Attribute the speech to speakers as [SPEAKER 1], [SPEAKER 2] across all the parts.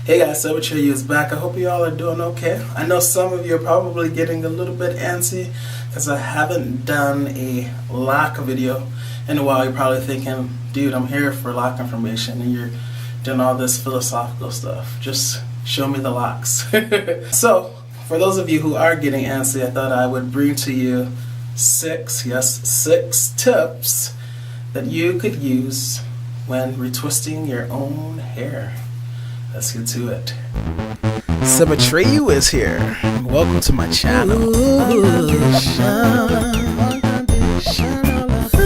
[SPEAKER 1] Hey guys, so you is back. I hope you all are doing okay. I know some of you are probably getting a little bit antsy because I haven't done a lock video in a while. You're probably thinking, dude, I'm here for lock information and you're doing all this philosophical stuff. Just show me the locks. So, for those of you who are getting antsy, I thought I would bring to you six tips that you could use when retwisting your own hair. Let's get to it. Symmetry is here. Welcome to my channel.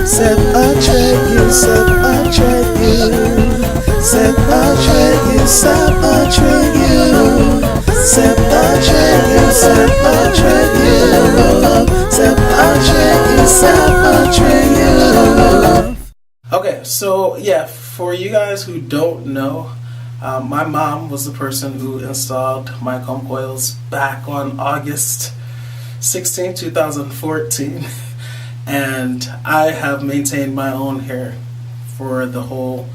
[SPEAKER 1] Set a trade, you set a trade, you set a trade, you set a trade, you set a trade, you set a trade, you set a trade, you set a trade, you. Okay, so yeah, for you guys who don't know, my mom was the person who installed my comb coils back on August 16, 2014, and I have maintained my own hair for the whole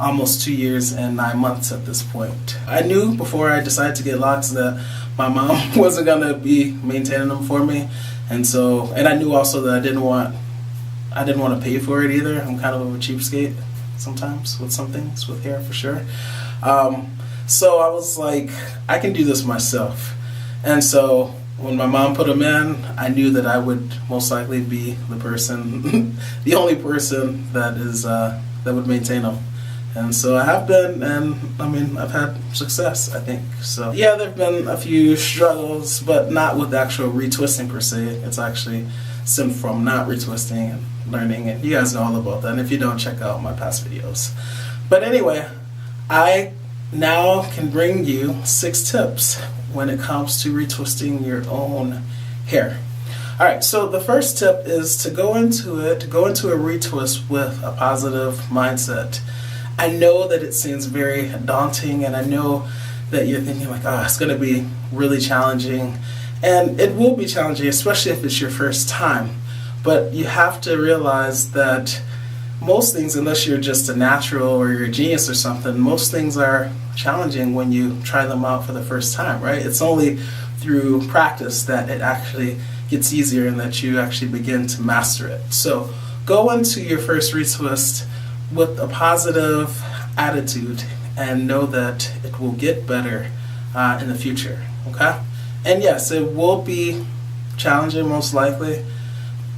[SPEAKER 1] almost 2 years and 9 months at this point. I knew before I decided to get locks that my mom wasn't gonna be maintaining them for me, and I knew also that I didn't want to pay for it either. I'm kind of a cheapskate sometimes with some things, with hair for sure. So I was like, I can do this myself. And so when my mom put them in, I knew that I would most likely be the person, the only person that would maintain them. And so I have been, and I mean, I've had success, I think. So yeah, there have been a few struggles, but not with actual retwisting per se. It's actually stemmed from not retwisting and learning, and you guys know all about that. And if you don't, check out my past videos. But anyway, I now can bring you 6 tips when it comes to retwisting your own hair. Alright, so the first tip is to go into a retwist with a positive mindset. I know that it seems very daunting, and I know that you're thinking like, oh, it's going to be really challenging. And it will be challenging, especially if it's your first time. But you have to realize that most things, unless you're just a natural or you're a genius or something, most things are challenging when you try them out for the first time, right? It's only through practice that it actually gets easier and that you actually begin to master it. So go into your first retwist with a positive attitude and know that it will get better in the future, okay? And yes, it will be challenging most likely,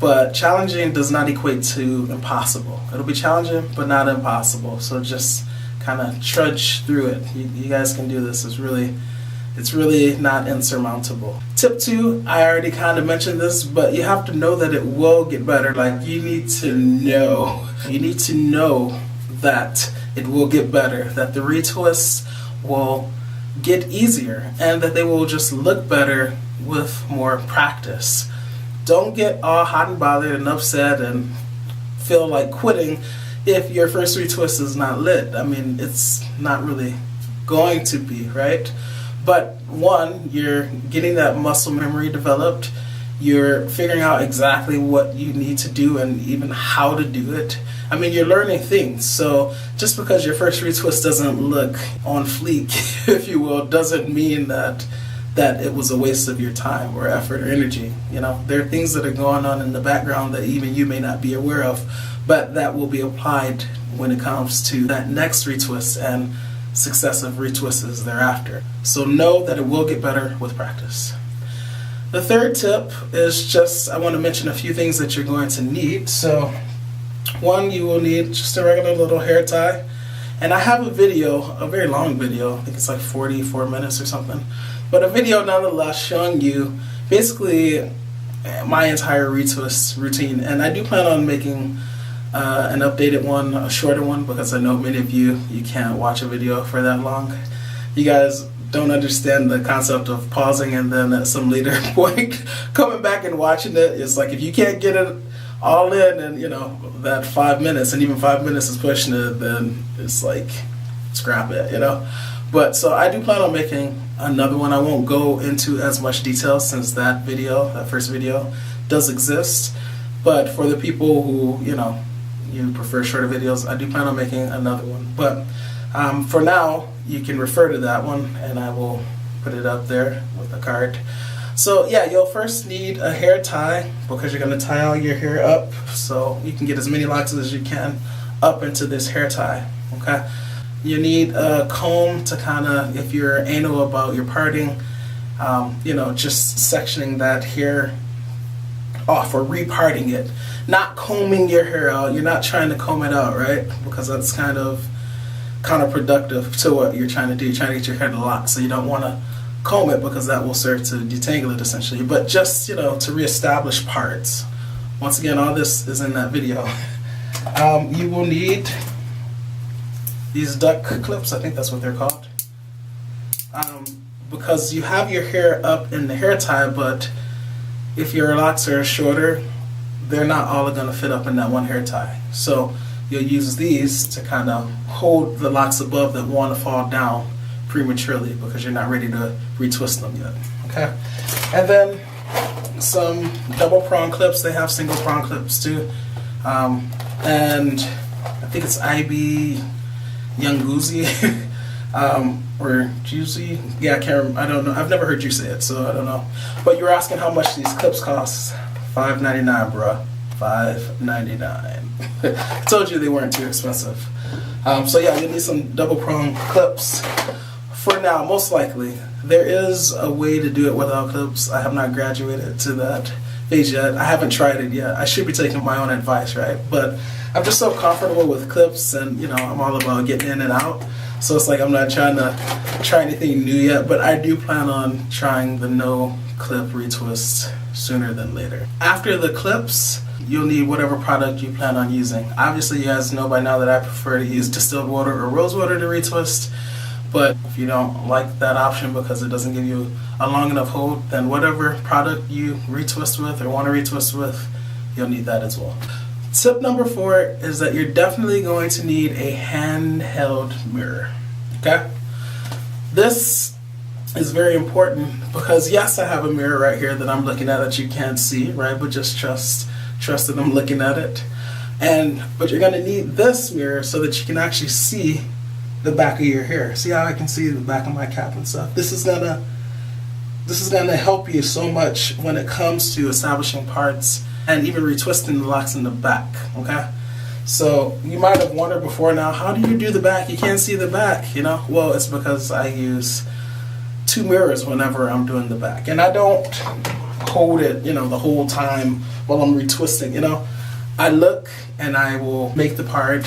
[SPEAKER 1] but challenging does not equate to impossible. It'll be challenging, but not impossible. So just kind of trudge through it. You guys can do this. It's really not insurmountable. Tip 2, I already kind of mentioned this, but you have to know that it will get better. Like, you need to know that it will get better, that the retwists will get easier, and that they will just look better with more practice. Don't get all hot and bothered and upset and feel like quitting if your first retwist is not lit. I mean, it's not really going to be, right? But one, you're getting that muscle memory developed. You're figuring out exactly what you need to do and even how to do it. I mean, you're learning things. So just because your first retwist doesn't look on fleek, if you will, doesn't mean that it was a waste of your time or effort or energy. You know, there are things that are going on in the background that even you may not be aware of, but that will be applied when it comes to that next retwist and successive retwists thereafter. So know that it will get better with practice. The third tip is just, I want to mention a few things that you're going to need. So one, you will need just a regular little hair tie. And I have a video, a very long video, I think it's like 44 minutes or something, but a video nonetheless showing you basically my entire retwist routine. And I do plan on making an updated one, a shorter one, because I know many of you can't watch a video for that long. You guys don't understand the concept of pausing and then at some later point coming back and watching it. It's like, if you can't get it all in and that 5 minutes, and even 5 minutes is pushing it, then it's like, scrap it, But so I do plan on making another one. I won't go into as much detail since that first video does exist, but for the people who you prefer shorter videos, I do plan on making another one. But for now,
[SPEAKER 2] you can refer to that one, and I will put it up there with the card. So yeah, you'll first need a hair tie because you're going to tie all your hair up, so you can get as many locks as you can up into this hair tie. Okay. You need a comb to kind of, if you're anal about your parting, you know, just sectioning that hair off or reparting it. Not combing your hair out. You're not trying to comb it out, right? Because that's kind of counterproductive to what you're trying to do. You're trying to get your hair to lock, so you don't want to comb it because that will serve to detangle it essentially. But just, you know, to reestablish parts. Once again, all this is in that video. You will need these duck clips, I think that's what they're called. Because you have your hair up in the hair tie, but if your locks are shorter, they're not all going to fit up in that one hair tie. So you'll use these to kind of hold the locks above that want to fall down prematurely because you're not ready to retwist them yet. Okay, and then some double prong clips. They have single prong clips too, and I think it's IB Younguzi or Juicy. Yeah, I don't know. I've never heard you say it, so I don't know. But you were asking how much these clips cost. $5.99, bruh. $5.99. I told you they weren't too expensive. So yeah, you need some double prong clips. For now, most likely. There is a way to do it without clips. I have not graduated to that phase yet. I haven't tried it yet. I should be taking my own advice, right? But I'm just so comfortable with clips, and you know, I'm all about getting in and out. So it's like I'm not trying to try anything new yet, but I do plan on trying the no clip retwist sooner than later. After the clips, you'll need whatever product you plan on using. Obviously, you guys know by now that I prefer to use distilled water or rose water to retwist. But if you don't like that option because it doesn't give you a long enough hold, then whatever product you retwist with or want to retwist with, you'll need that as well. Tip number 4 is that you're definitely going to need a handheld mirror. Okay? This is very important because yes, I have a mirror right here that I'm looking at that you can't see, right? But just trust that I'm looking at it. But you're going to need this mirror so that you can actually see the back of your hair. See how I can see the back of my cap and stuff? This is gonna help you so much when it comes to establishing parts and even retwisting the locks in the back. Okay, so you might have wondered before now, how do you do the back? You can't see the back, you know? Well, it's because I use 2 mirrors whenever I'm doing the back, and I don't hold it, you know, the whole time while I'm retwisting. You know, I look and I will make the part,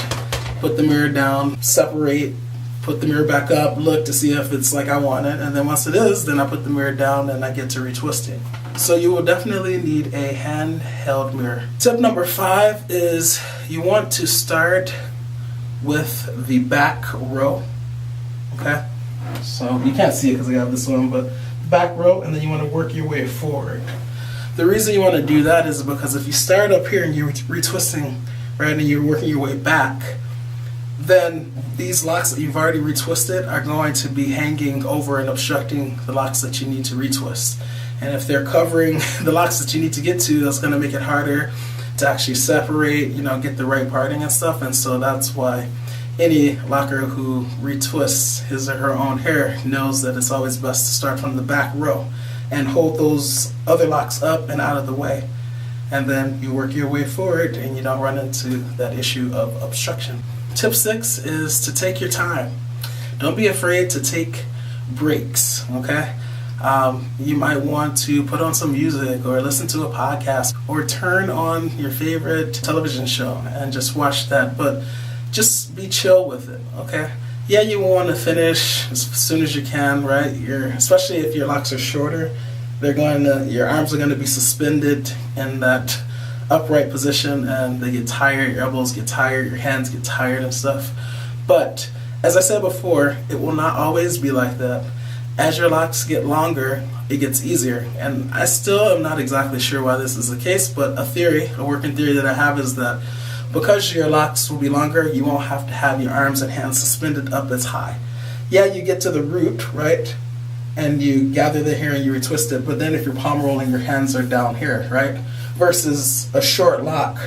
[SPEAKER 2] put the mirror down, separate, put the mirror back up, look to see if it's like I want it, and then once it is, then I put the mirror down and I get to retwisting. So you will definitely need a handheld mirror. Tip number 5 is you want to start with the back row. Okay, so you can't see it because I have this one, but back row, and then you want to work your way forward. The reason you want to do that is because if you start up here and you're retwisting, right, and you're working your way back, then these locks that you've already retwisted are going to be hanging over and obstructing the locks that you need to retwist. And if they're covering the locks that you need to get to, that's going to make it harder to actually separate, you know, get the right parting and stuff. And so that's why any locker who retwists his or her own hair knows that it's always best to start from the back row and hold those other locks up and out of the way. And then you work your way forward and you don't run into that issue of obstruction. Tip 6 is to take your time. Don't be afraid to take breaks, okay? You might want to put on some music or listen to a podcast or turn on your favorite television show and just watch that, but just be chill with it, okay? Yeah, you want to finish as soon as you can, right? Especially if your locks are shorter, your arms are going to be suspended in that upright position and they get tired, your elbows get tired, your hands get tired and stuff. But as I said before, it will not always be like that. As your locks get longer, it gets easier. And I still am not exactly sure why this is the case, but a working theory that I have is that because your locks will be longer, you won't have to have your arms and hands suspended up as high. Yeah, you get to the root, right? And you gather the hair and you retwist it, but then if you're palm rolling, your hands are down here, right? Versus a short lock,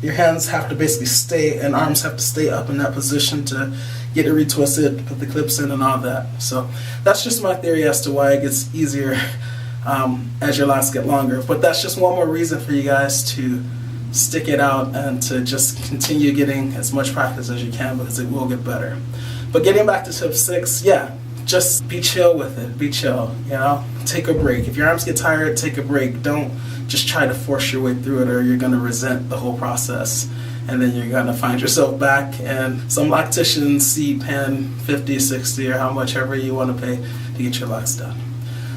[SPEAKER 2] your hands have to basically stay and arms have to stay up in that position to get it retwisted, put the clips in and all that. So that's just my theory as to why it gets easier as your locks get longer. But that's just one more reason for you guys to stick it out and to just continue getting as much practice as you can, because it will get better. But getting back to tip 6, yeah, just be chill with it. Be chill, you know? Take a break. If your arms get tired, take a break. Don't just try to force your way through it, or you're going to resent the whole process. And then you're going to find yourself back in some loctician seat paying $50, $60, or how much ever you want to pay to get your locks done.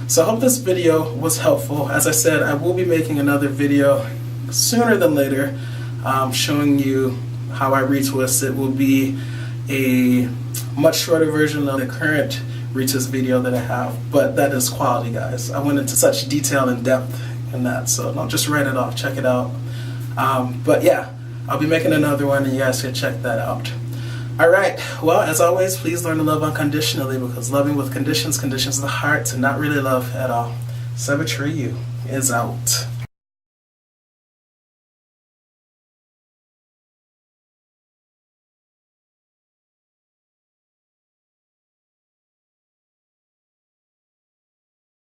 [SPEAKER 2] So I hope this video was helpful. As I said, I will be making another video sooner than later, showing you how I retwist. It will be a much shorter version of the current retwist video that I have, but that is quality, guys. I went into such detail and depth in that, so don't just write it off, check it out. But yeah, I'll be making another one and you guys can check that out. Alright, well, as always, please learn to love unconditionally, because loving with conditions conditions the heart to not really love at all. Savagery is out.